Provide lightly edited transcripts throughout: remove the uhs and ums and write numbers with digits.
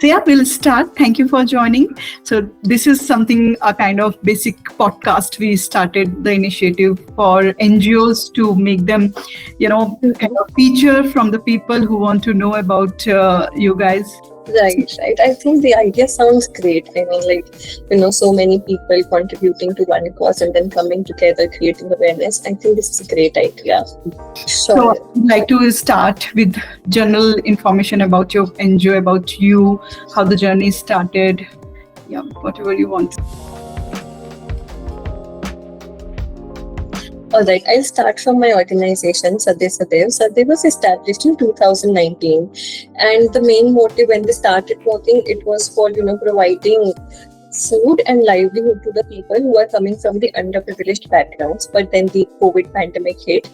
yeah, we'll start. Thank you for joining. So this is something, a kind of basic podcast. We started the initiative for NGOs to make them, kind of feature from the people who want to know about you guys. Right. I think the idea sounds great. I mean, so many people contributing to one cause and then coming together, creating awareness. I think this is a great idea. So I'd like to start with general information about your NGO, about you, how the journey started. Yeah, whatever you want. All right, I'll start from my organization, Sadhya Sadhaiv. Sadhaiv was established in 2019, and the main motive when they started working, it was for providing food and livelihood to the people who are coming from the underprivileged backgrounds. But then the COVID pandemic hit,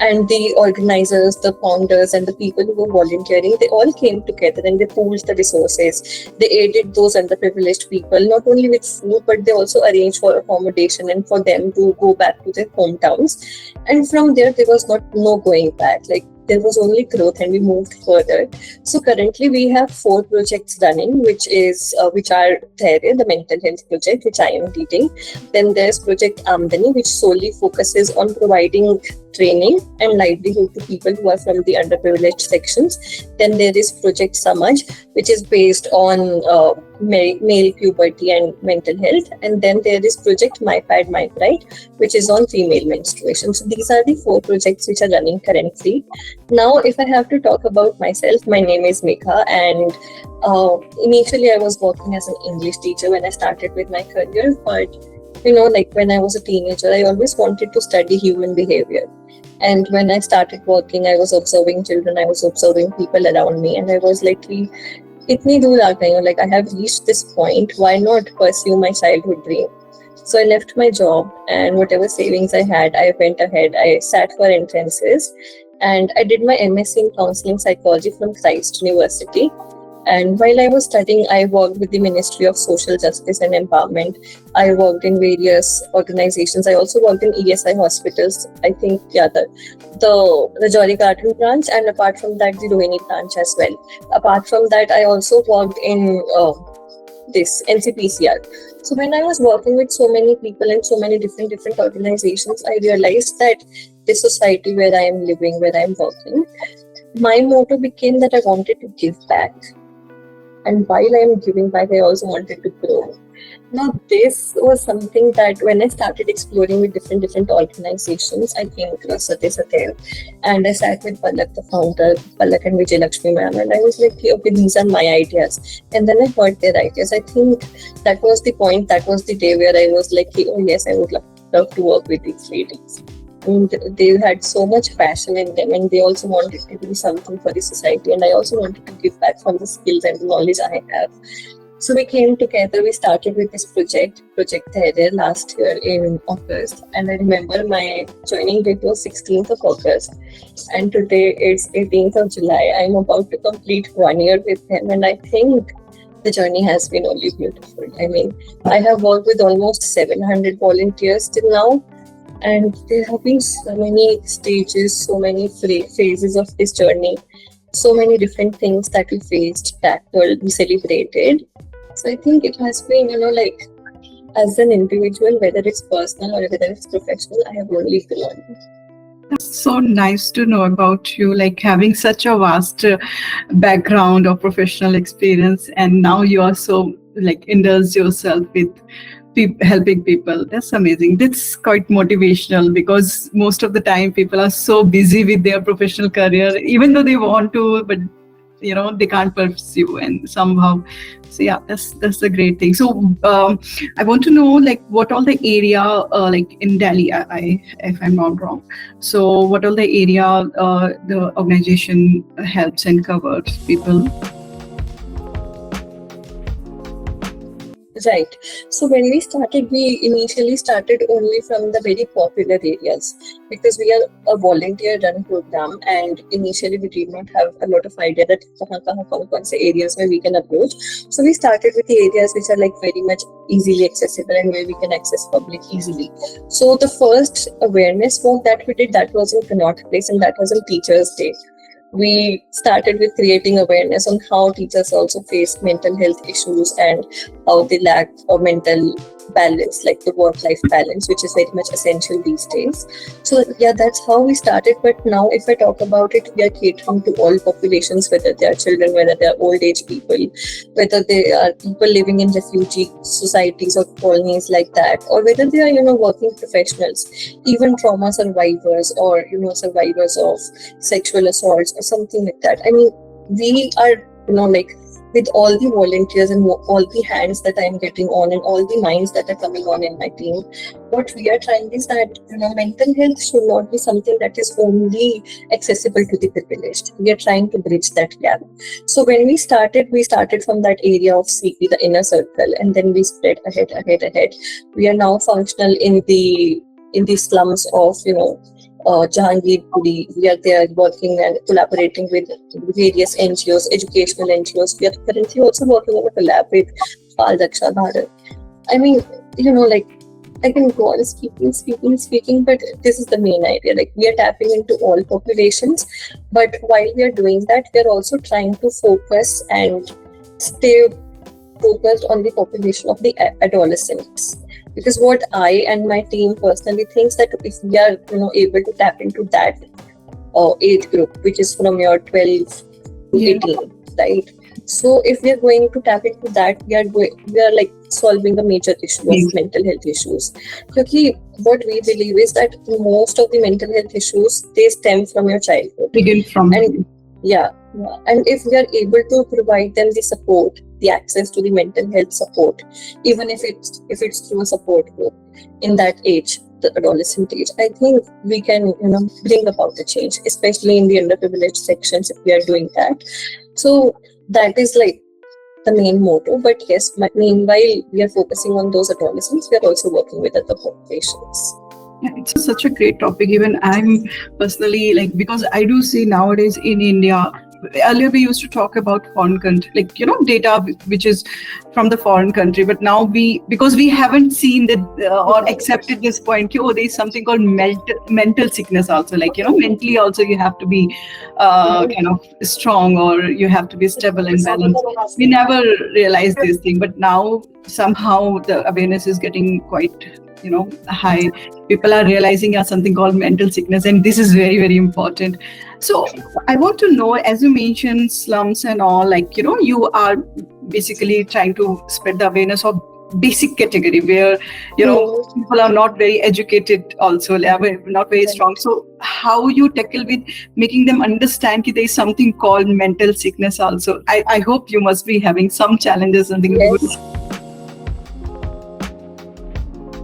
and the organizers, the founders, and the people who were volunteering, they all came together and they pooled the resources. They aided those underprivileged people, not only with food, but they also arranged for accommodation and for them to go back to their hometowns. And from there was no going back. There was only growth, and we moved further. So currently we have 4 projects running, which are there, the mental health project, which I am leading. Then there's Project Amdani, which solely focuses on providing training and livelihood to people who are from the underprivileged sections. Then there is Project Samaj, which is based on male puberty and mental health. And then there is Project My Pad My Pride, which is on female menstruation. So these are the 4 projects which are running currently. Now, if I have to talk about myself, my name is Mika, and initially I was working as an English teacher when I started with my career. But when I was a teenager, I always wanted to study human behavior. And when I started working, I was observing children, I was observing people around me, and I was like, itni dur aa gayi hu, I have reached this point, why not pursue my childhood dream? So I left my job, and whatever savings I had, I went ahead, I sat for entrances, and I did my MSc in Counseling Psychology from Christ University. And while I was studying, I worked with the Ministry of Social Justice and Empowerment. I worked in various organizations. I also worked in ESI hospitals. I think, the Rajouri Garden branch, and apart from that, the Rohini branch as well. Apart from that, I also worked in this NCPCR. So when I was working with so many people and so many different organizations, I realized that this society where I am living, where I am working, my motto became that I wanted to give back. And while I am giving back, I also wanted to grow. Now, this was something that when I started exploring with different organizations, I came across Sadhya Sadhaiv, and I sat with Palak, the founder, Palak and Vijay Lakshmi ma'am, and I was like, okay, these are my ideas. And then I heard their ideas. I think that was the point, that was the day where I was like, oh yes, I would love to work with these ladies. And they had so much passion in them, and they also wanted to do something for the society, and I also wanted to give back from the skills and the knowledge I have. So we came together, we started with this Project Dhairya, last year in August, and I remember my joining date was 16th of August, and today it's 18th of July. I'm about to complete 1 year with them, and I think the journey has been only beautiful. I mean, I have worked with almost 700 volunteers till now, and there have been so many stages, so many phases of this journey, so many different things that we faced, tackled, we celebrated. So I think it has been, as an individual, whether it's personal or whether it's professional, I have only grown. That's so nice to know about you, having such a vast background of professional experience, and now you are so indulge yourself with helping people. That's amazing. That's quite motivational, because most of the time people are so busy with their professional career, even though they want to, but they can't pursue, and somehow. So yeah, that's a great thing. So I want to know what all the area in Delhi, if I'm not wrong. So what all the area the organization helps and covers people. Right. So when we started, we initially started only from the very popular areas, because we are a volunteer-run program, and initially we did not have a lot of idea that kahan se areas where we can approach. So we started with the areas which are very much easily accessible and where we can access public easily. So the first awareness work that we did, that was in Connaught Place, and that was on Teachers' Day. We started with creating awareness on how teachers also face mental health issues and how they lack a mental balance, like the work-life balance, which is very much essential these days. So yeah, that's how we started. But now if I talk about it, we are catering to all populations, whether they are children, whether they are old age people, whether they are people living in refugee societies or colonies like that, or whether they are, working professionals, even trauma survivors, or, survivors of sexual assaults or something like that. I mean, we are, like, with all the volunteers and all the hands that I'm getting on and all the minds that are coming on in my team, what we are trying is that, mental health should not be something that is only accessible to the privileged. We are trying to bridge that gap. So when we started from that area of CP, the inner circle, and then we spread ahead. We are now functional in the slums of, Jahangirpuri. We are there working and collaborating with various NGOs, educational NGOs. We are currently also working on a collab with Bal Raksha Bharat. I mean, like, I can go on speaking, but this is the main idea. Like, we are tapping into all populations, but while we are doing that, we are also trying to focus and stay focused on the population of the adolescents. Because what I and my team personally thinks that if we are, able to tap into that age group, which is from your 12 to 18, right? So if we are going to tap into that, we are like solving a major issue of mental health issues. Because what we believe is that most of the mental health issues, they stem from your childhood. Begin from And if we are able to provide them the support, the access to the mental health support, even if it's through a support group in that age, the adolescent age, I think we can, bring about the change, especially in the underprivileged sections if we are doing that. So that is like the main motto. But yes, meanwhile, we are focusing on those adolescents. We are also working with other populations. Yeah, it's such a great topic. Even I'm personally, like, because I do see nowadays in India, earlier we used to talk about foreign country, like, data which is from the foreign country, but now because we haven't seen that or accepted this point, there's something called mental sickness also, like, mentally also you have to be kind of strong, or you have to be stable and balanced. We never realized this thing, but now somehow the awareness is getting quite high. People are realizing something called mental sickness, and this is very, very important. So I want to know, as you mentioned slums and all, like, you are basically trying to spread the awareness of basic category where, people are not very educated also, not very strong. So how you tackle with making them understand that there is something called mental sickness also? I hope you must be having some challenges and things. Yes.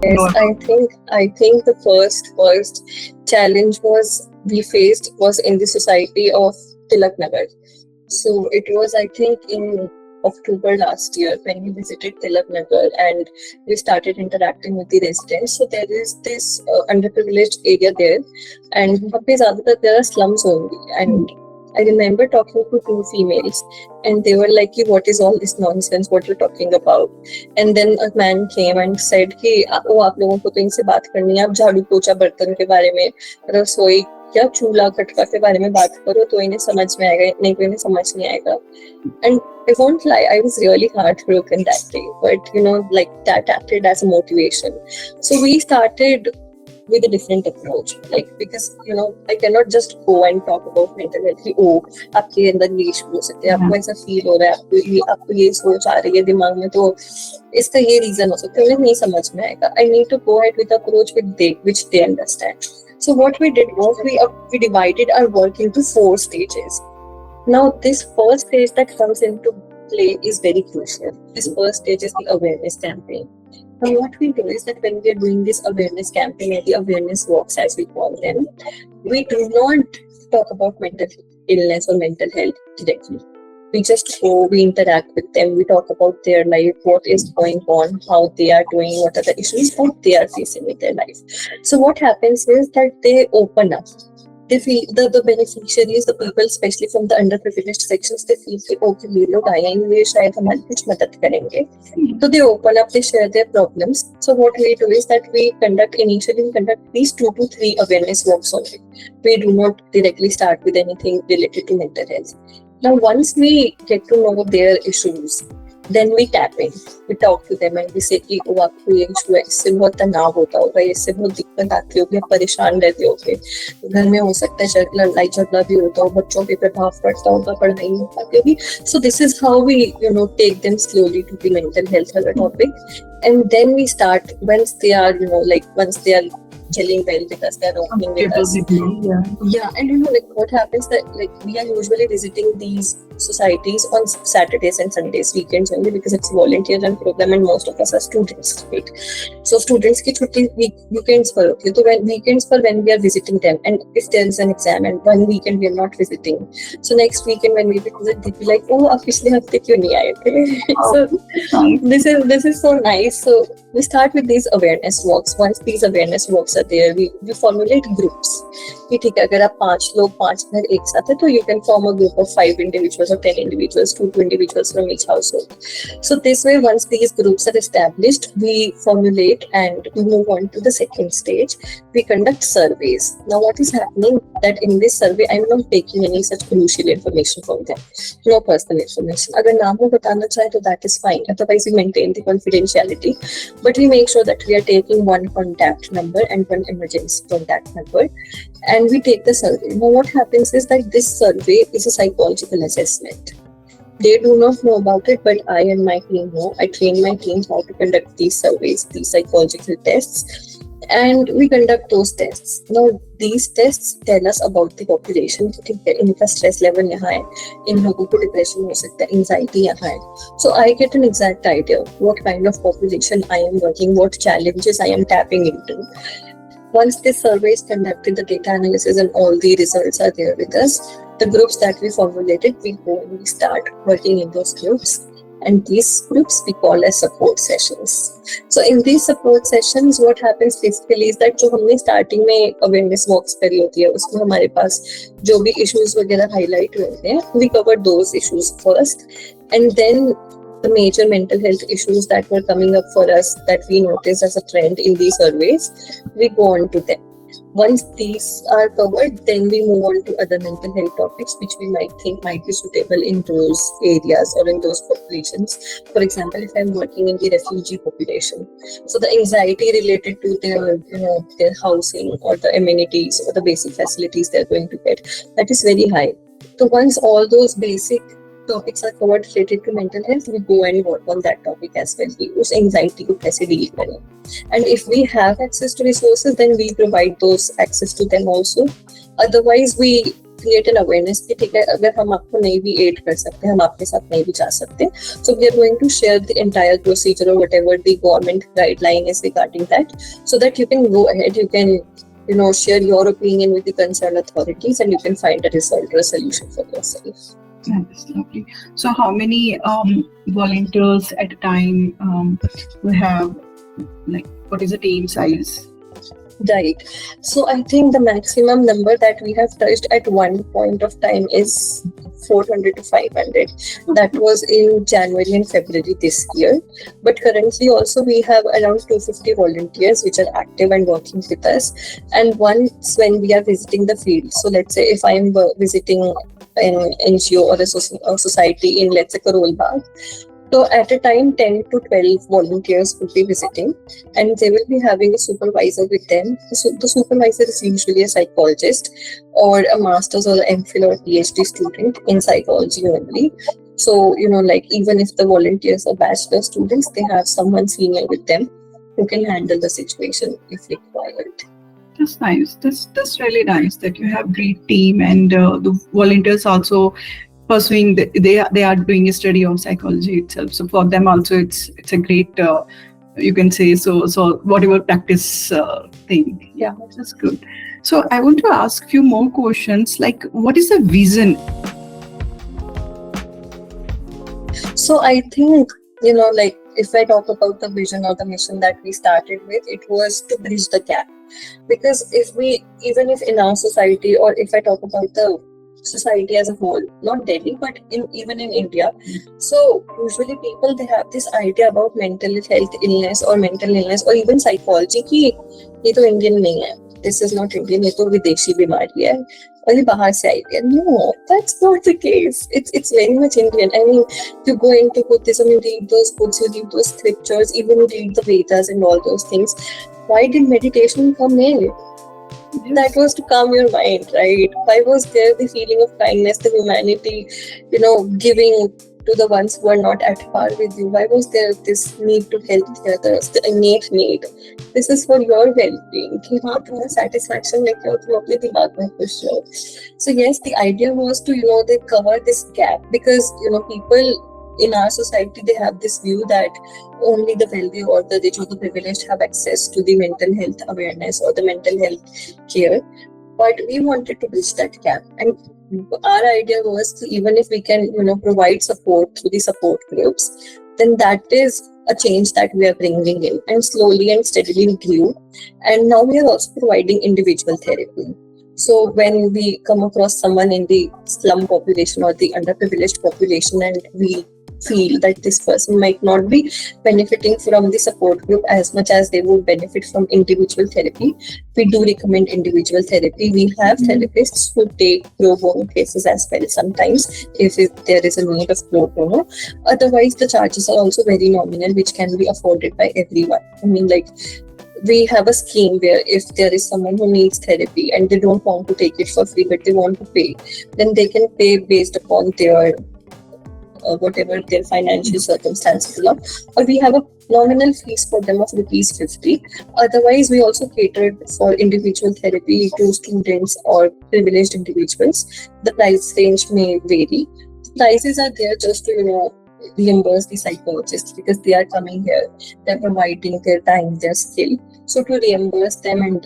Yes, I think the first challenge we faced was in the society of Tilak Nagar. So it was, I think, in October last year when we visited Tilak Nagar and we started interacting with the residents. So there is this underprivileged area there, and there are slums only. And I remember talking to two females, and they were like, what is all this nonsense, what you're talking about? And then a man came and said, आप लोगों को तो इनसे बात करनी है, आप झाड़ू पोछा बर्तन के बारे में, रसोई या चूल्हा खटका के बारे में बात करो तो इन्हें समझ में आएगा, नहीं तो इन्हें समझ नहीं आएगा. And I won't lie, I was really heartbroken that day, but like that acted as a motivation. So we started with a different approach, like, because I cannot just go and talk about mental health. आपके अंदर ये issue हो सकते हैं, आपको ऐसा feel हो रहा है, आपको ये सोच आ रही है दिमाग में, तो इसका ये रीजन हो सकता है, उन्हें नहीं समझ में आएगा. I need to go ahead with the approach which they understand. So what we did was we divided our work into 4 stages. Now this first stage that comes into play is very crucial. This first stage is the awareness campaign. Now what we do is that when we are doing this awareness campaign or the awareness walks as we call them, we do not talk about mental illness or mental health directly. We just go, we interact with them, we talk about their life, what is going on, how they are doing, what are the issues, what they are facing with their life. So what happens is that they open up. they feel the beneficiaries, the people, especially from the underprivileged sections, they feel कि okay, ये लोग आए हैं, ये शायद हमारी कुछ मदद करेंगे. So they open up, they share their problems. So what we do is that we conduct these 2 to 3 awareness walks only. We do not directly start with anything related to mental health. Now, once we get to know their issues, then we tap in, we talk to them and we say कि वो आपको ये issue है, इससे बहुत तनाव होता होगा, इससे बहुत दिक्कत आती होगी, आप परेशान रहते होगे, घर में हो सकता है लड़ाई झगड़ा भी होता हो, बच्चों पे प्रभाव पड़ता होगा, पढ़ाई नहीं हो पाती होगी. So this is how we take them slowly to the mental health as a topic, and then we start once they are gelling well with us, they're working with us. Yeah, and what happens that we are usually visiting these societies on Saturdays and Sundays, weekends only, because it's volunteer run program and most of us are students, right? So students की छुट्टी weekends पर होती है, तो when we are visiting them, and if there is an exam and one weekend we are not visiting, so next weekend when we visit, they'll be like, oh, आप पिछले हफ्ते क्यों नहीं आए थे? So this is so nice. So we start with these awareness walks. Once these awareness walks are there, we formulate groups. ठीक है, अगर आप 5 लोग 5 घर एक साथ है, तो you can form a group of 5 individuals or 10 individuals, 2 individuals from each household. So this way, once these groups are established, we formulate and we move on to the second stage. We conduct surveys. Now, what is happening that in this survey, I'm not taking any such crucial information from them. No personal information. अगर नाम वो बताना चाहे, तो that is fine. Otherwise, we maintain the confidentiality. But we make sure that we are taking one contact number and one emergency contact number, and we take the survey. Now, what happens is that this survey is a psychological assessment. They do not know about it, but I and my team know. I train my teams how to conduct these surveys, these psychological tests, and we conduct those tests. Now, these tests tell us about the population. ठीक है, इनका stress level यहाँ है, इन लोगों को depression हो सकता है, anxiety यहाँ है. So I get an exact idea what kind of population I am working, what challenges I am tapping into. Once this survey is conducted, the data analysis and all the results are there with us. The groups that we formulated, we go and we start working in those groups. And these groups we call as support sessions. So in these support sessions, what happens basically is that जो हमने starting में awareness walks करी होती है, उसमें हमारे पास जो भी issues वगैरह highlight हुए हैं, we cover those issues first, and then the major mental health issues that were coming up for us that we noticed as a trend in these surveys, we go on to them. Once these are covered, then we move on to other mental health topics which we might think might be suitable in those areas or in those populations. For example, if I'm working in the refugee population, so the anxiety related to their housing or the amenities or the basic facilities they're going to get, that is very high. So once all those basic topics are covered related to mental health, we go and work on that topic as well. उस anxiety को कैसे deal करें? And if we have access to resources, then we provide those access to them also. Otherwise, we create an awareness कि ठीक है, अगर हम आपको नहीं भी aid कर सकते, हम आपके साथ नहीं भी जा सकते. So we are going to share the entire procedure or whatever the government guideline is regarding that, so that you can go ahead, you can share your opinion with the concerned authorities, and you can find a result or a solution for yourself. That's lovely. So how many volunteers at a time we have? Like, what is the team size? Right. So I think the maximum number that we have touched at one point of time is 400 to 500. That was in January and February this year. But currently also we have around 250 volunteers which are active and working with us. And once when we are visiting the field, so let's say if I am visiting an NGO or a society in, let's say, Karol Bagh, so at a time, 10 to 12 volunteers will be visiting, and they will be having a supervisor with them. So the supervisor is usually a psychologist or a master's or an MPhil or a PhD student in psychology only. So, even if the volunteers are bachelor students, they have someone senior with them who can handle the situation if required. That's nice. That's really nice that you have great team, and the volunteers also pursuing they are doing a study of psychology itself. So for them also it's a great you can say so whatever practice thing. Yeah, that's good. So I want to ask few more questions, like what is the vision? So I think if I talk about the vision or the mission that we started with, it was to bridge the gap. Because even if in our society, or if I talk about the society as a whole, not Delhi, but even in India, so usually people, they have this idea about mental health illness or mental illness or even psychology कि ये तो Indian नहीं है, this is not Indian, ये तो विदेशी बीमारी है और ये बाहर से आई है. No, that's not the case. It's very much Indian. I mean, you go into Buddhism, you read those books, you read those scriptures, even you read the Vedas and all those things. Why did meditation come in? That was to calm your mind, right? Why was there the feeling of kindness, the humanity, giving to the ones who are not at par with you? Why was there this need to help the others, the innate need? This is for your well-being. कि हाँ तुम्हें satisfaction लेके आओ, तुम अपने दिमाग में खुश रहो. So yes, the idea was to they cover this gap, because people in our society, they have this view that only the wealthy or the rich or the privileged have access to the mental health awareness or the mental health care. But we wanted to bridge that gap, and our idea was to, even if we can provide support through the support groups, then that is a change that we are bringing in, and slowly and steadily grew. And now we are also providing individual therapy. So when we come across someone in the slum population or the underprivileged population, and we feel that this person might not be benefiting from the support group as much as they would benefit from individual therapy, we do recommend individual therapy. We have therapists who take pro bono cases as well sometimes if there is a need of pro bono. Otherwise, the charges are also very nominal, which can be afforded by everyone. I mean, like, we have a scheme where if there is someone who needs therapy and they don't want to take it for free but they want to pay, then they can pay based upon their whatever their financial circumstances are, or we have a nominal fees for them of ₹50. Otherwise, we also cater for individual therapy to students or privileged individuals. The price range may vary. Prices are there just to reimburse the psychologists, because they are coming here, they're providing their time, their skill. So to reimburse them and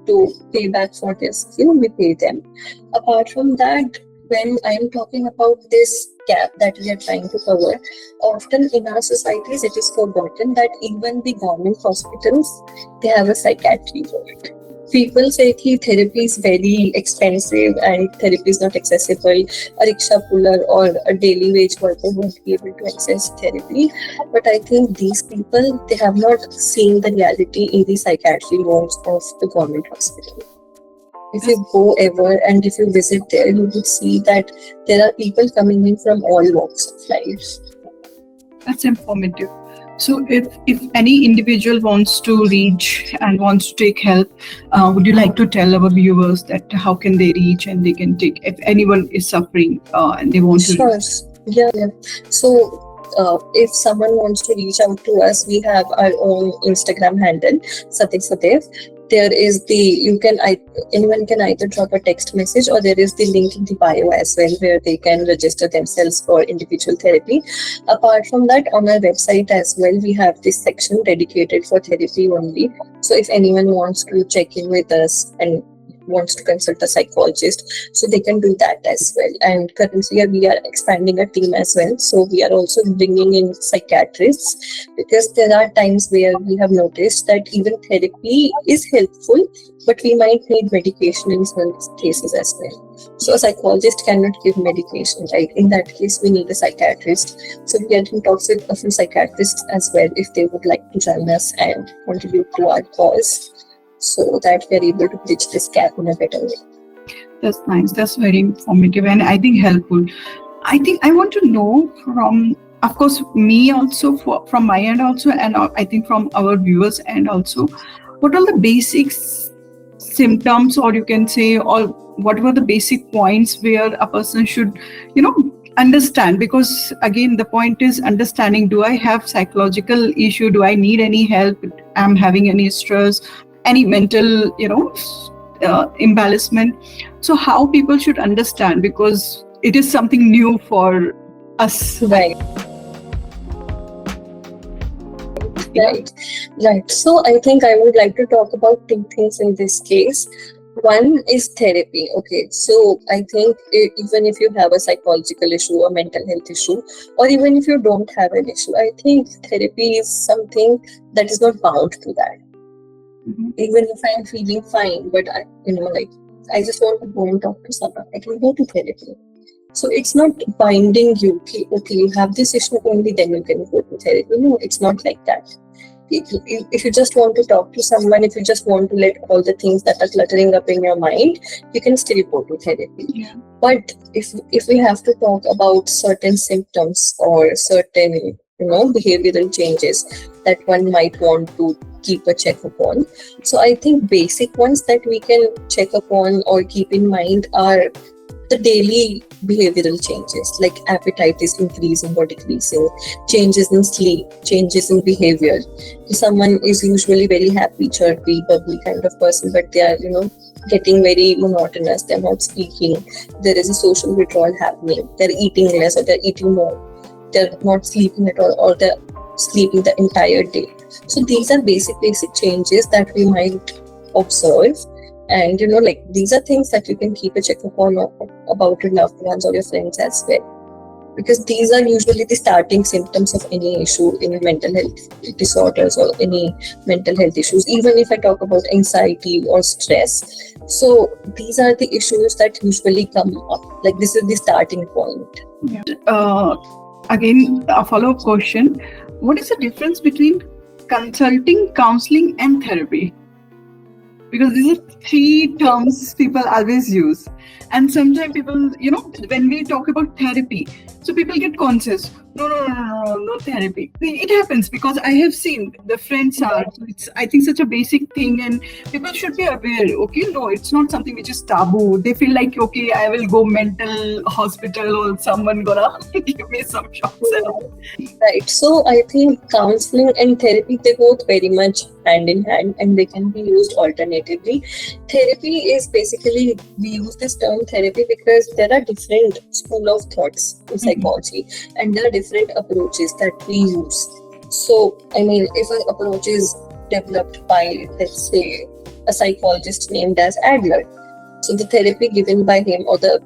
to pay back for their skill, we pay them. Apart from that, when I am talking about this gap that we are trying to cover, often in our societies it is forgotten that even the government hospitals, they have a psychiatry ward. People say that therapy is very expensive and therapy is not accessible. A rickshaw puller or a daily wage worker won't be able to access therapy. But I think these people, they have not seen the reality in the psychiatry wards of the government hospital. If you go ever and if you visit there, you would see that there are people coming in from all walks of life. That's informative. So if any individual wants to reach and wants to take help, would you like to tell our viewers that how can they reach and they can take, if anyone is suffering and they want to Sure. reach? Yeah. So if someone wants to reach out to us, we have our own Instagram handle, Satyk Sadev. There is anyone can either drop a text message, or there is the link in the bio as well, where they can register themselves for individual therapy. Apart from that, on our website as well, we have this section dedicated for therapy only. So if anyone wants to check in with us and wants to consult a psychologist, so they can do that as well. And currently we are expanding a team as well, so we are also bringing in psychiatrists, because there are times where we have noticed that even therapy is helpful, but we might need medication in some cases as well. So a psychologist cannot give medication, right? In that case, we need a psychiatrist. So we are in talks with a few psychiatrists as well, if they would like to join us and contribute to our cause, so that we are able to bridge this gap in a better way. That's nice. That's very informative and I think helpful. I think I want to know from, of course, me also, from my end also, and I think from our viewers end also, what are the basic symptoms, or you can say, or what were the basic points where a person should, understand? Because again, the point is understanding, do I have psychological issue? Do I need any help? I'm having any stress, any mental, imbalancement. So how people should understand, because it is something new for us. Right. So I think I would like to talk about two things in this case. One is therapy. Okay, so I think even if you have a psychological issue, a mental health issue, or even if you don't have an issue, I think therapy is something that is not bound to that. Mhm. Even if I'm feeling fine, but like I just want to go and talk to someone, I can go to therapy. So it's not binding you. Okay, you have this issue only, then you can go to therapy. No, it's not like that. If you just want to talk to someone, if you just want to let all the things that are cluttering up in your mind, you can still go to therapy. Yeah. But if we have to talk about certain symptoms or certain behavioral changes that one might want to keep a check upon, so I think basic ones that we can check upon or keep in mind are the daily behavioral changes, like appetite is increasing or decreasing, changes in sleep, changes in behavior. If someone is usually very happy, chirpy, bubbly kind of person, but they are, getting very monotonous, they're not speaking, there is a social withdrawal happening, they're eating less or they're eating more, they're not sleeping at all, or they're sleeping the entire day. So these are basic changes that we might observe. And like these are things that you can keep a check upon about your loved ones or your friends as well, because these are usually the starting symptoms of any issue in mental health disorders or any mental health issues. Even if I talk about anxiety or stress, so these are the issues that usually come up. Like this is the starting point. Yeah. Again, a follow-up question. What is the difference between consulting, counseling, and therapy? Because these are three terms people always use. And sometimes people, when we talk about therapy, so people get conscious. No, therapy. It happens because I have seen the friends are, it's, I think, such a basic thing, and people should be aware. Okay, no, it's not something which is taboo. They feel like, okay, I will go mental hospital or someone gonna give me some shots. Right. So I think counseling and therapy, they both very much hand in hand and they can be used alternatively. Therapy is basically, we use this term therapy because there are different school of thoughts in psychology and there are different approaches that we use. So, I mean, if an approach is developed by, let's say, a psychologist named as Adler, so the therapy given by him or the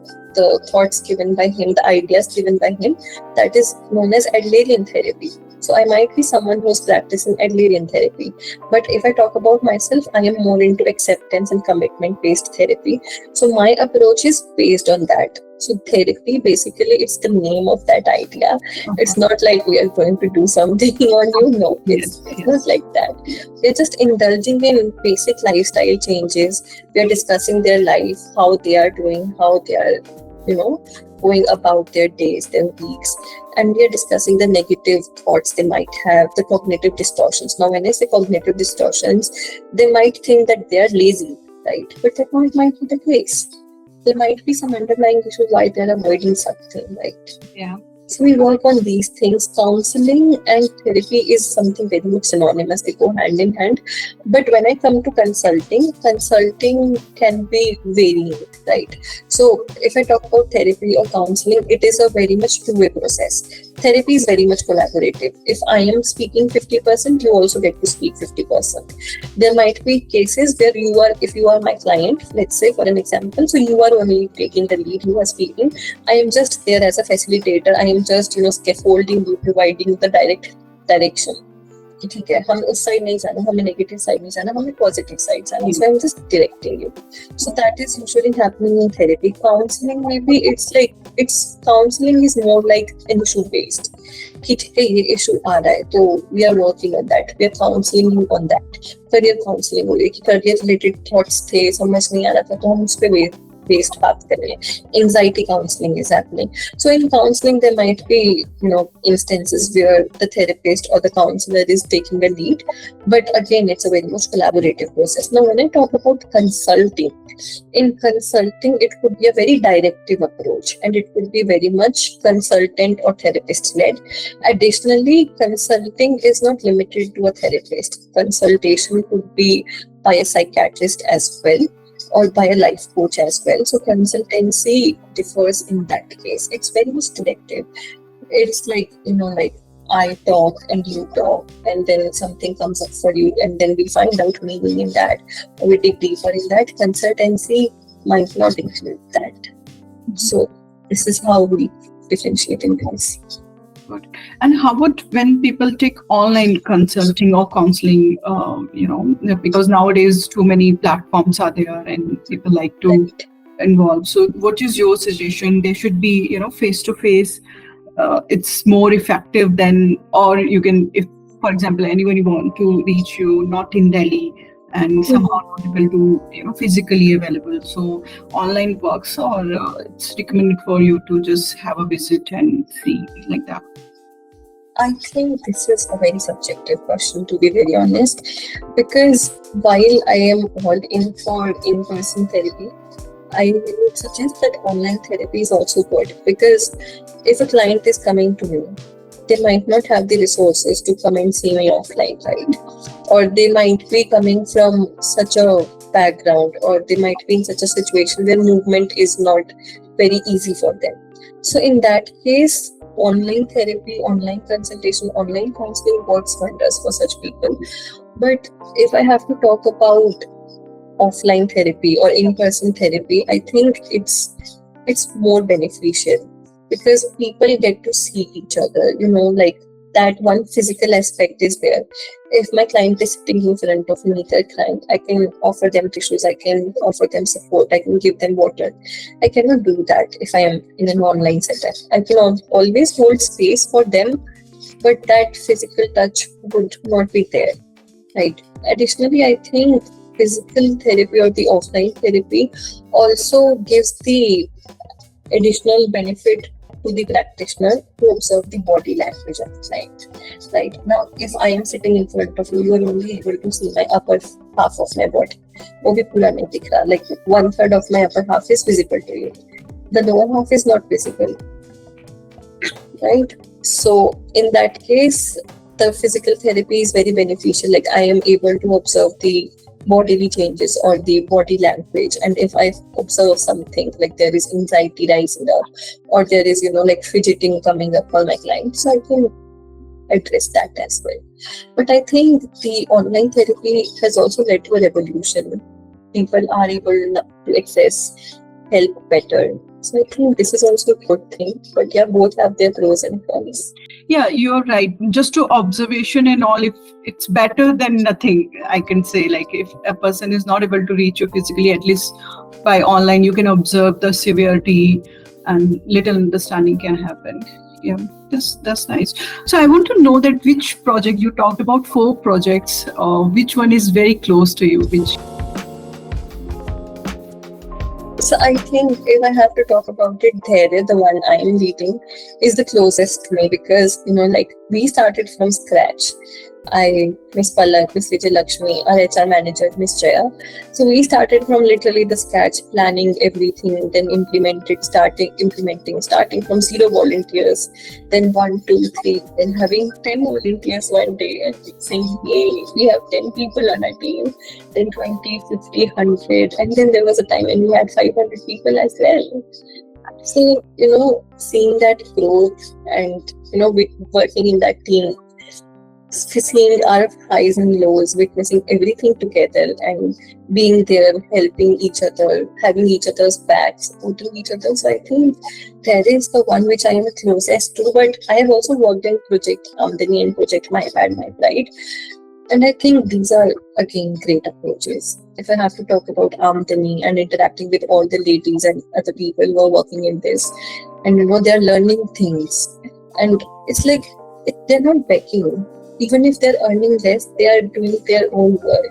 thoughts given by him, the ideas given by him, that is known as Adlerian therapy. So I might be someone who's practicing Adlerian therapy. But if I talk about myself, I am more into acceptance and commitment based therapy. So my approach is based on that. So therapy, basically, it's the name of that idea. It's not like we are going to do something on you. No, it's not like that. We're just indulging in basic lifestyle changes. We are discussing their life, how they are doing, how they are, going about their days, their weeks. And we are discussing the negative thoughts they might have, the cognitive distortions. Now, when I say cognitive distortions, they might think that they are lazy, right? But that might be the case. There might be some underlying issue why they're avoiding something, right? Yeah. So we work on these things. Counseling and therapy is something very much synonymous. They go hand in hand. But when I come to consulting can be varying, right? So if I talk about therapy or counseling, it is a very much two-way process. Therapy is very much collaborative. If I am speaking 50%, you also get to speak 50%. There might be cases where if you are my client, let's say for an example, so you are only taking the lead, you are speaking. I am just there as a facilitator. I am just scaffolding you, providing the direct direction. ठीक है, हम उस side नहीं जाना, हमें negative side नहीं जाना, हमें पॉजिटिव साइड जाना. So I'm just directing you. So that is usually happening in therapy. Counseling, maybe counseling is more like an issue based. ठीक है, ये issue आ रहा है, तो we are working on that. We are counseling you on that. Career counseling हो रही है कि career related thoughts थे, समझ नहीं आ रहा था, तो हम उस पे based बात कर रहे हैं. Anxiety counseling is happening. So in counseling, there might be instances where the therapist or the counselor is taking the lead, but again, it's a very much collaborative process. Now, when I talk about consulting, in consulting, it could be a very directive approach, and it could be very much consultant or therapist led. Additionally, consulting is not limited to a therapist. Consultation could be by a psychiatrist as well, or by a life coach as well. So consultancy differs in that case. It's very much directive. It's like, I talk and you talk, and then something comes up for you, and then we find out meaning in that, or we dig deeper in that. Consultancy might not include that. So this is how we differentiate in this. Good. And how about when people take online consulting or counseling? Because nowadays too many platforms are there, and people like to Right. involve. So, what is your suggestion? They should be, face to face. It's more effective than, or you can, if, for example, anyone want to reach you, not in Delhi, and somehow not able to, physically available. So, online works, or it's recommended for you to just have a visit and see like that. I think this is a very subjective question, to be very honest, because while I am all in for in-person therapy, I would suggest that online therapy is also good, because if a client is coming to me, they might not have the resources to come and see me offline, right? Or they might be coming from such a background, or they might be in such a situation where movement is not very easy for them. So in that case, online therapy, online consultation, online counseling works wonders for such people. But if I have to talk about offline therapy or in-person therapy, I think it's more beneficial, because people get to see each other, like that one physical aspect is there. If my client is sitting in front of another client, I can offer them tissues, I can offer them support, I can give them water. I cannot do that if I am in an online setup. I can always hold space for them, but that physical touch would not be there, right? Additionally, I think physical therapy or the offline therapy also gives the additional benefit to the practitioner to observe the body language of the client. Right now, if I am sitting in front of you, you are only able to see my upper half of my body. वो भी पूरा नहीं दिख रहा. Like 1/3 of my upper half is visible to you. The lower half is not visible. Right? So in that case, the physical therapy is very beneficial. Like I am able to observe the bodily changes or the body language, and if I observe something like there is anxiety rising up, or there is like fidgeting coming up for my client, so I can address that as well. But I think the online therapy has also led to a revolution. People are able to access help better. So I think this is also a good thing. But yeah, both have their pros and cons. Yeah, you're right. Just to observation and all, if it's better than nothing, I can say. Like if a person is not able to reach you physically, at least by online, you can observe the severity and little understanding can happen. Yeah, that's nice. So I want to know that which project you talked about, 4 projects, which one is very close to you? Which? So I think if I have to talk about it, there, the one I am leading is the closest to me, because like we started from scratch. I, Miss Palak, Miss Vijay Lakshmi, our HR manager, Miss Jaya. So we started from literally the scratch, planning everything, then starting from 0 volunteers, then 1, 2, 3, then having 10 volunteers one day and saying, hey, we have 10 people on our team, then 20, 50, 100, and then there was a time when we had 500 people as well. So, seeing that growth and, working in that team, seeing our highs and lows, witnessing everything together and being there, helping each other, having each other's backs, supporting each other. So I think that is the one which I am closest to. But I have also worked in Project Amdani and Project My Bad, My Pride. And I think these are, again, great approaches. If I have to talk about Amdani and interacting with all the ladies and other people who are working in this, and they're learning things. And it's like, they're not begging. Even if they're earning less, they are doing their own work.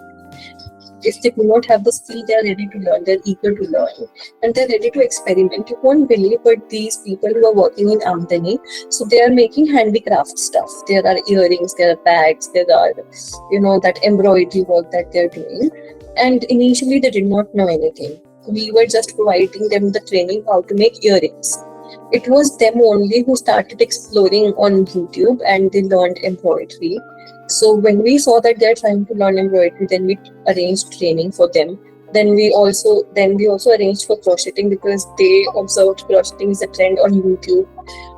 If they do not have the skill, they are ready to learn, they're eager to learn, and they're ready to experiment. You won't believe, but these people who are working in Amdani, so they are making handicraft stuff. There are earrings, there are bags, there are, that embroidery work that they're doing. And initially, they did not know anything. We were just providing them the training how to make earrings. It was them only who started exploring on YouTube, and they learned embroidery. So when we saw that they're trying to learn embroidery, then we arranged training for them. Then we also arranged for crocheting because they observed crocheting is a trend on YouTube.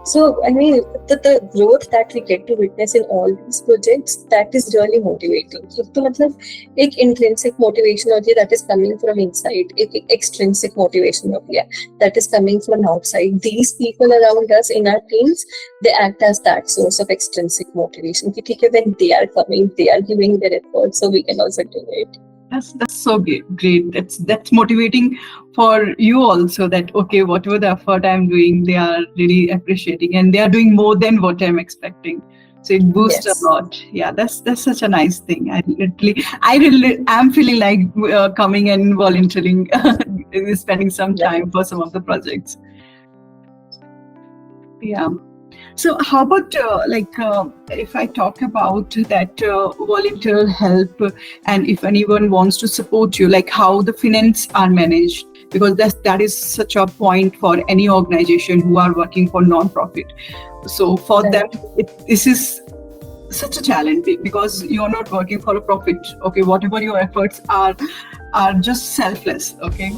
So I mean, the growth that we get to witness in all these projects, that is really motivating. तो मतलब एक intrinsic motivation होती है that is coming from inside, एक extrinsic motivation होती है that is coming from outside. These people around us in our teams, they act as that source of extrinsic motivation. कि ठीक है, when they are coming, they are giving their effort, so we can also do it. That's so great. That's motivating for you also. That okay, whatever the effort I'm doing, they are really appreciating, and they are doing more than what I'm expecting. So it boosts Yes. a lot. Yeah, that's such a nice thing. I really am feeling like coming and volunteering, spending some time for some of the projects. Yeah. So how about if I talk about that volunteer help, and if anyone wants to support you, like how the finance are managed, because that is such a point for any organization who are working for non-profit. So for Right. them, this is such a challenge because you're not working for a profit. Okay, whatever your efforts are just selfless. Okay.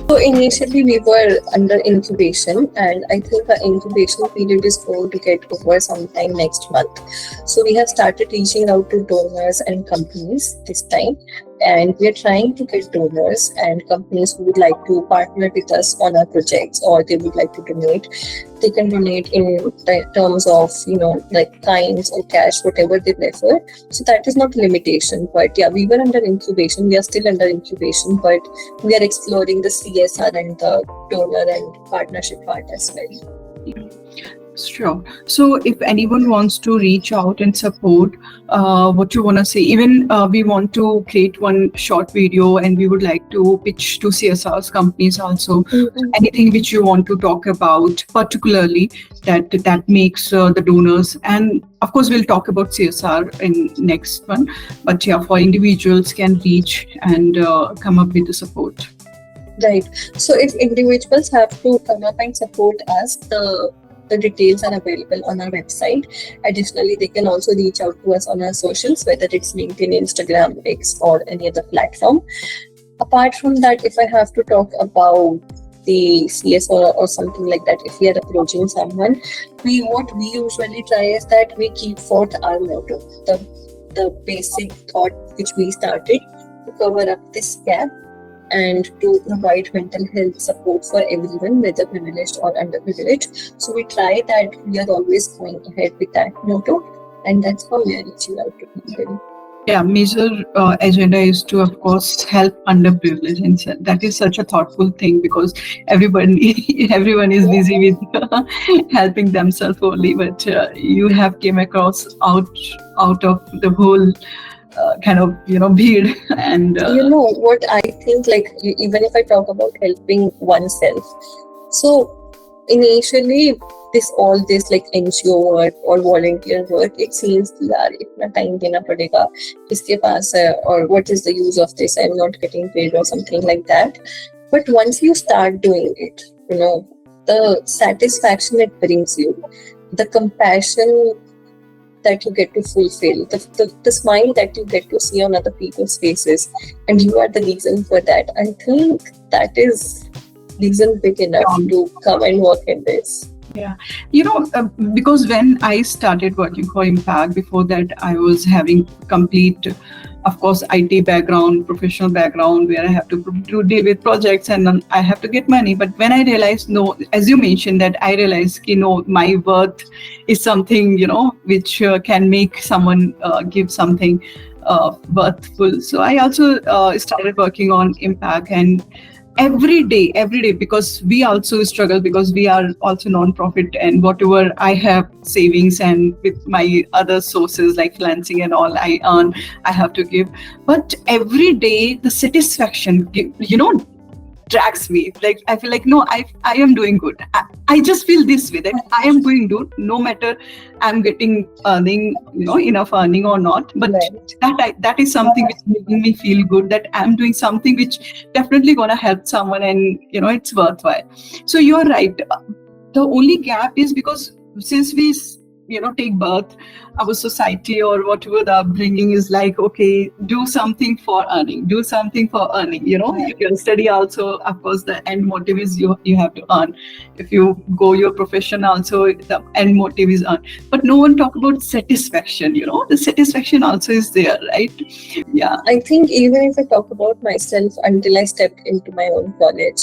So initially we were under incubation, and I think our incubation period is going to get over sometime next month. So we have started reaching out to donors and companies this time, and we are trying to get donors and companies who would like to partner with us on our projects, or they would like to donate. They can donate in terms of, like kinds or cash, whatever they prefer. So that is not a limitation. But yeah, we were under incubation. We are still under incubation, but we are exploring the CSR and the donor and partnership part as well. Sure. So if anyone wants to reach out and support, what you want to say, even we want to create one short video and we would like to pitch to CSR's companies also. Mhm. Anything which you want to talk about, particularly that makes the donors, and of course we'll talk about CSR in next one. But yeah, for individuals can reach and come up with the support. Right. So if individuals have to come up and support us, the details are available on our website. Additionally, they can also reach out to us on our socials, whether it's LinkedIn, Instagram, X, or any other platform. Apart from that, if I have to talk about the CSR or something like that, if we are approaching someone, what we usually try is that we keep forth our motto, the basic thought which we started to cover up this gap and to provide mental health support for everyone, whether privileged or underprivileged. So we try that we are always going ahead with that motto, and that's how we are reaching out to people. Yeah, major agenda is to, of course, help underprivileged, and that is such a thoughtful thing because everyone is busy with helping themselves only. But you have came across out of the whole kind of beard and What I think, like even if I talk about helping oneself, so initially all this like NGO work or volunteer work, it seems कि यार इतना time देना पड़ेगा किसके पास है, or what is the use of this, I'm not getting paid or something like that. But once you start doing it, the satisfaction it brings you, the compassion that you get to fulfill, the smile that you get to see on other people's faces, and you are the reason for that. I think that is reason big enough to come and work in this. Yeah, because when I started working for Impact, before that I was having complete, of course, IT background, professional background, where I have to deal with projects and then I have to get money. But when I realized, no, as you mentioned, that I realized, my worth is something, which can make someone give something worthful. So I also started working on Impact, and every day, because we also struggle, because we are also non-profit, and whatever I have savings and with my other sources like freelancing and all I earn, I have to give. But every day the satisfaction, drags me. Like I feel like, no, I am doing good. I just feel this way, that I am doing good, no matter I'm getting earning, enough earning or not. But that is something which is making me feel good, that I'm doing something which definitely gonna help someone, and it's worthwhile. So you're right. The only gap is because since we take birth, our society or whatever the upbringing is like, okay, do something for earning, do something for earning. If you study also, of course, the end motive is you have to earn. If you go your profession also, the end motive is earn. But no one talk about satisfaction. The satisfaction also is there, right? Yeah. I think even if I talk about myself, until I stepped into my own college,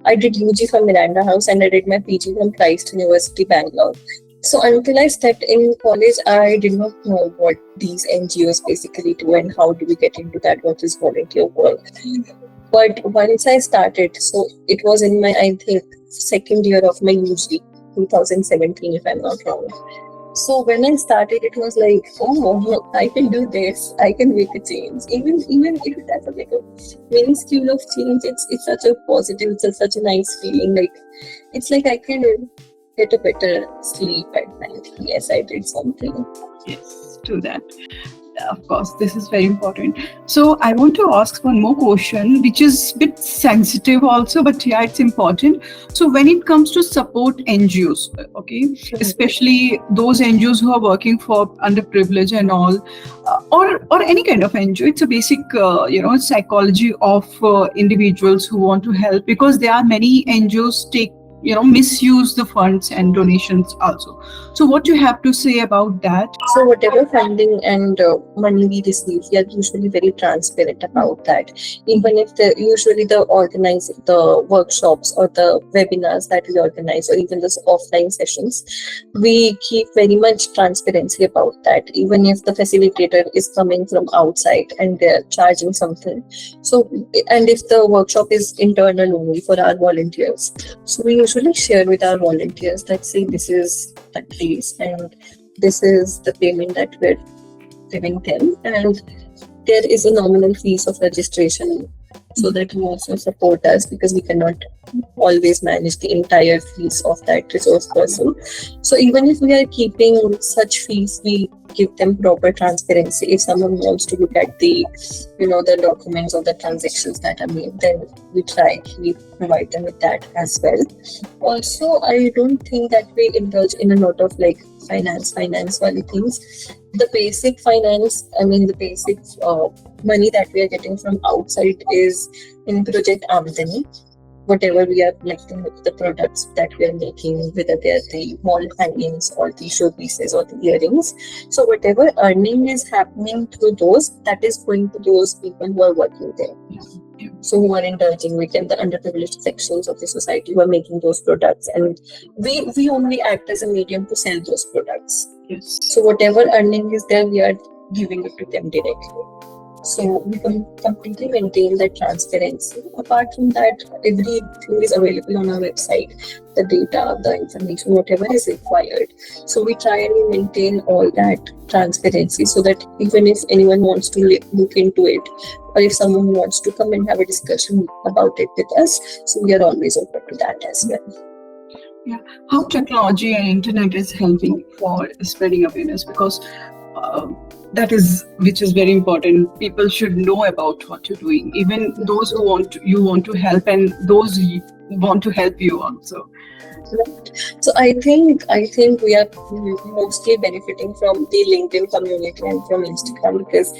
I did UG from Miranda House and I did my PG from Christ University, Bangalore. So until I stepped in college, I did not know what these NGOs basically do and how do we get into that, what is volunteer work. But once I started, so it was in my, I think, second year of my UG, 2017, if I'm not wrong. So when I started, it was like, oh, I can do this. I can make a change. Even if it has like a minuscule of change, it's such a positive, such a nice feeling. Like it's like I can get a better sleep at night. Yes, I did something. Yes, to that. Of course, this is very important. So I want to ask one more question, which is a bit sensitive also, but yeah, it's important. So when it comes to support NGOs, okay, especially those NGOs who are working for underprivileged and all, or any kind of NGO, it's a basic, psychology of individuals who want to help, because there are many NGOs misuse the funds and donations also. So what you have to say about that? So whatever funding and money we receive, we are usually very transparent about that. Even if usually the organize the workshops or the webinars that we organize, or even the offline sessions, we keep very much transparency about that. Even if the facilitator is coming from outside and they're charging something. So, and if the workshop is internal only for our volunteers, so we usually share with our volunteers that, say, this is the place and this is the payment that we're giving them, and there is a nominal fees of registration, so that you also support us, because we cannot always manage the entire fees of that resource person. So even if we are keeping such fees, we give them proper transparency. If someone wants to look at the documents or the transactions that are made, then we provide them with that as well. Also, I don't think that we indulge in a lot of like finance value things. The basic finance, the basic money that we are getting from outside is in Project Amdani. Whatever we are making with the products that we are making, whether they're the wall hangings or the showpieces or the earrings. So whatever earning is happening through those, that is going to those people who are working there. So who are indulging within the underprivileged sections of the society who are making those products, and we only act as a medium to sell those products. Yes. So whatever earning is there, we are giving it to them directly. So we can completely maintain that transparency. Apart from that, everything is available on our website, the data, the information, whatever is required. So we try and we maintain all that transparency, so that even if anyone wants to look into it, or if someone wants to come and have a discussion about it with us, so we are always open to that as well. Yeah, how technology and internet is helping for spreading awareness, because that is which is very important. People should know about what you're doing, even those who want to help, and those who want to help you also. So I think we are mostly benefiting from the LinkedIn community and from Instagram, because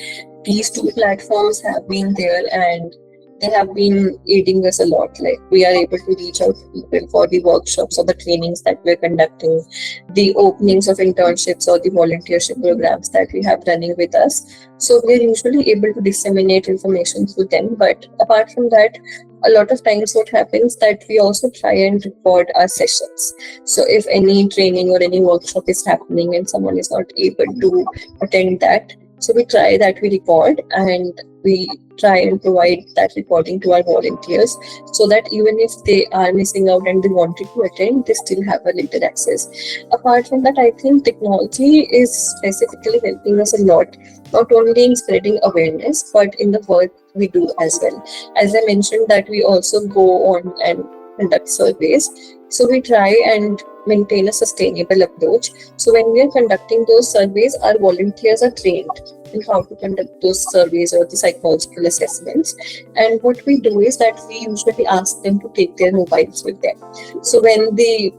these two platforms have been there and they have been aiding us a lot. Like we are able to reach out to people for the workshops or the trainings that we're conducting, the openings of internships or the volunteership programs that we have running with us. So we're usually able to disseminate information through them. But apart from that, a lot of times what happens that we also try and record our sessions. So if any training or any workshop is happening and someone is not able to attend that, so we try that we record, and we try and provide that recording to our volunteers, so that even if they are missing out and they wanted to attend, they still have a later access. Apart from that, I think technology is specifically helping us a lot, not only in spreading awareness, but in the work we do as well. As I mentioned that we also go on and conduct surveys. So we try and maintain a sustainable approach. So when we are conducting those surveys, our volunteers are trained in how to conduct those surveys or the psychological assessments. And what we do is that we usually ask them to take their mobiles with them. So when the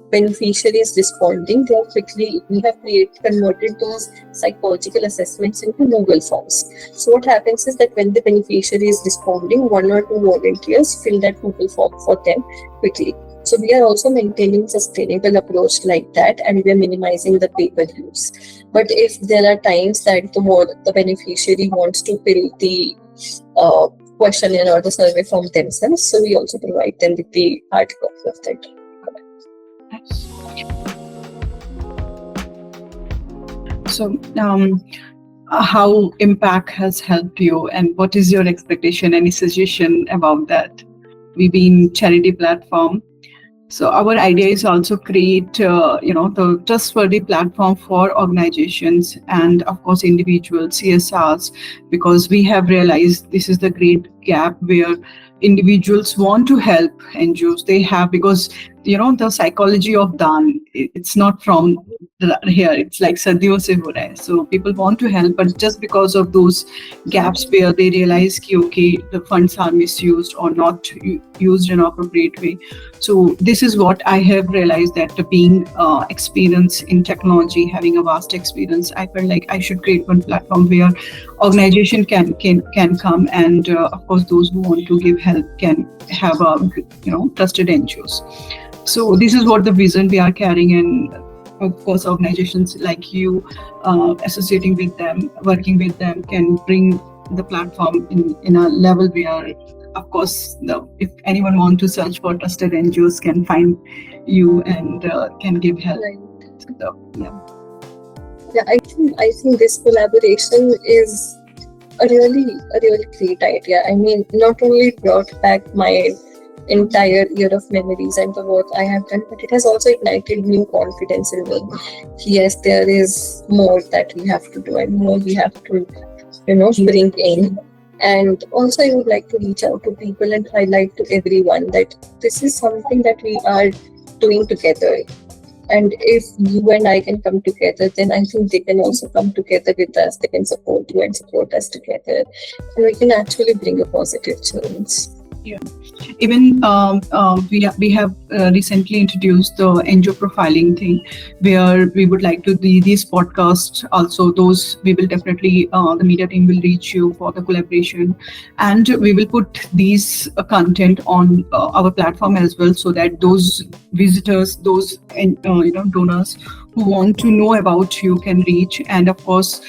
beneficiaries responding, we have converted those psychological assessments into Google Forms. So what happens is that when the beneficiary is responding, 1 or 2 volunteers fill that Google form for them quickly. So we are also maintaining sustainable approach like that, and we are minimizing the paper use. But if there are times that the beneficiary wants to fill the questionnaire or the survey form themselves, so we also provide them with the hard copy of that. So, how Impact has helped you, and what is your expectation? Any suggestion about that? We being charity platform, so our idea is also create, the trustworthy platform for organizations and of course individual CSRs, because we have realized this is the great gap where individuals want to help NGOs. They have, because the psychology of Dan, it's not from here. It's like Sadiyon se ho raha hai. So people want to help, but just because of those gaps where they realize ki, okay, the funds are misused or not used in an appropriate way. So this is what I have realized, that being experienced in technology, having a vast experience, I felt like I should create one platform where organization can come, and of course those who want to give help can have trusted NGOs. So this is what the vision we are carrying, and of course organizations like you associating with them, working with them, can bring the platform in a level where, of course, if anyone wants to search for trusted NGOs, can find you and can give help. Right. So, Yeah, I think this collaboration is a really great idea. I mean, not only it brought back my entire year of memories and the work I have done, but it has also ignited new confidence in me. Yes, there is more that we have to do and more we have to, bring in. And also I would like to reach out to people and highlight to everyone that this is something that we are doing together. And if you and I can come together, then I think they can also come together with us. They can support you and support us together. And we can actually bring a positive change. Yeah. Even we have recently introduced the NGO profiling thing, where we would like to do these podcasts. Also, those we will definitely, the media team will reach you for the collaboration, and we will put these content on our platform as well, so that those visitors, those donors who want to know about you can reach, and of course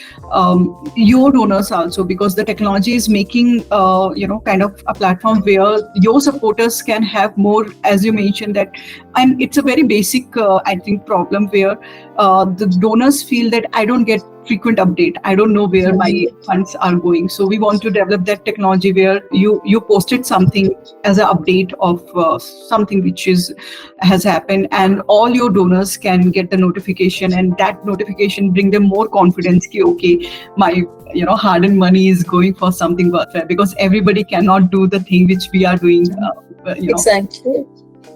your donors also, because the technology is making kind of a platform where your supporters can have more, as you mentioned that, and it's a very basic I think problem where the donors feel that I don't get frequent update, I don't know where my funds are going. So we want to develop that technology where you posted something as an update of something which has happened, and all your donors can get the notification, and that notification bring them more confidence ki, okay, my hard-earned money is going for something worthwhile, because everybody cannot do the thing which we are doing. Exactly.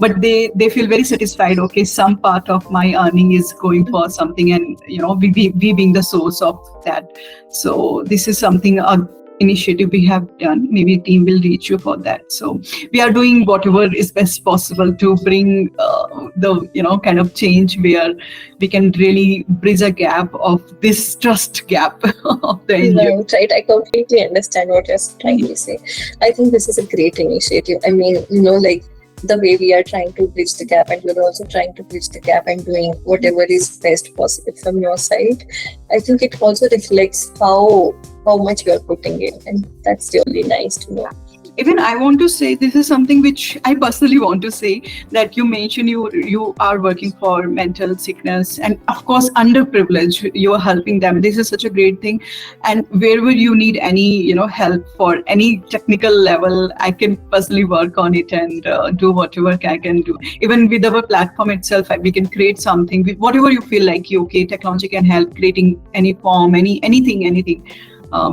But they feel very satisfied. Okay, some part of my earning is going for something, and we being the source of that. So this is something initiative we have done. Maybe team will reach you for that. So we are doing whatever is best possible to bring the kind of change where we can really bridge a gap of this trust gap of the NGO. Right. I completely understand what you're trying to say. I think this is a great initiative. I mean, like the way we are trying to bridge the gap, and you're also trying to bridge the gap and doing whatever is best possible from your side. I think it also reflects how much you're putting in, and that's really nice to know. Even I want to say, this is something which I personally want to say, that you mentioned you are working for mental sickness, and of course underprivileged, you are helping them. This is such a great thing, and wherever you need any help for any technical level, I can personally work on it and do whatever I can do. Even with our platform itself, we can create something with whatever you feel like okay, technology can help creating any form, anything.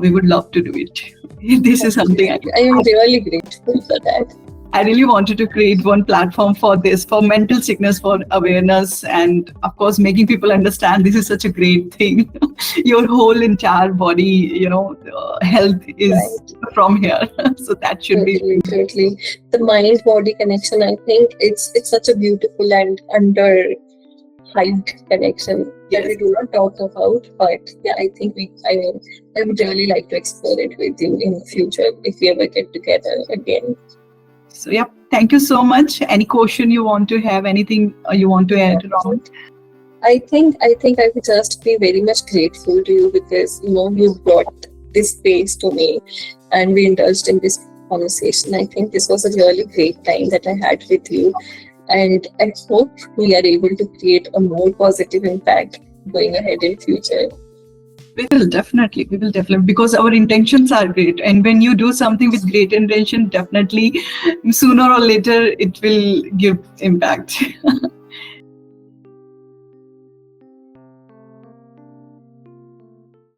We would love to do it. This is something I am really grateful for that. I really wanted to create one platform for this, for mental sickness, for awareness, and of course, making people understand this is such a great thing. Your whole entire body, health is Right. from here. So that should be. Totally, totally. The mind-body connection, I think it's such a beautiful and under-hyped connection that we Yes. do not talk about. But yeah, I would really like to explore it with you in the future if we ever get together again. So, yeah, thank you so much. Any question you want to have, anything you want to add around? I think I would just be very much grateful to you because you brought this space to me and we indulged in this conversation. I think this was a really great time that I had with you, and I hope we are able to create a more positive impact going ahead in future. We will definitely, because our intentions are great. And when you do something with great intention, definitely sooner or later it will give impact.